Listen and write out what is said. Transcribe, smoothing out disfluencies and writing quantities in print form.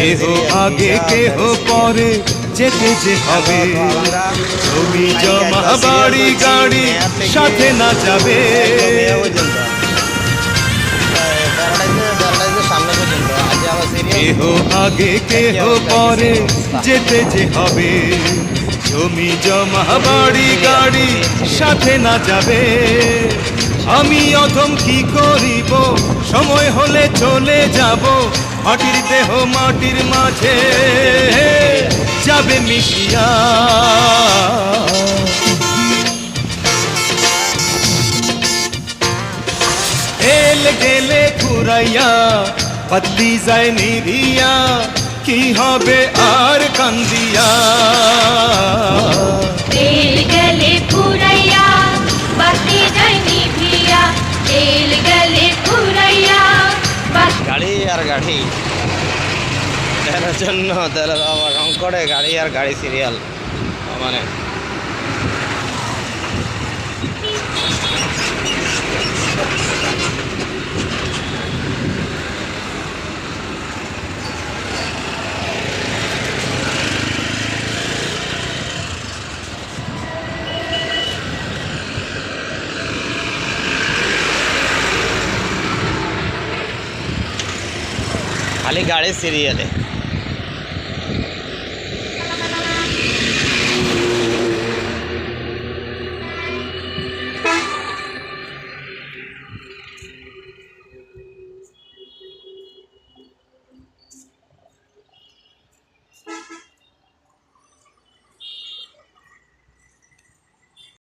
কেহ আগে কেহ পরে যেতে যে হবে, জমি জমা বাড়ি গাড়ি সাথে না যাবে। কেহ আগে কেহ পরে যেতে যে হবে, জমি জমা বাড়ি গাড়ি সাথে না যাবে। আমি অধম কি করিব, সময় হলে চলে যাব, মাটির দেহ মাটির মাঝে যাবে মিশিয়া। এল গেলে ঘুরাইয়া বাতি যায় নিভিয়া, কি হবে আর কান্দিয়া। তেল গেলে ফুরাইয়া বাতি যায় নিভিয়া, তেল গেলে ফুরাইয়া। গাড়ি আর গাড়ি, তেলের জন্য তেলের আমার সংকটে গাড়ি আর গাড়ি সিরিয়াল মানে खाली गाड़ी सीरियल है।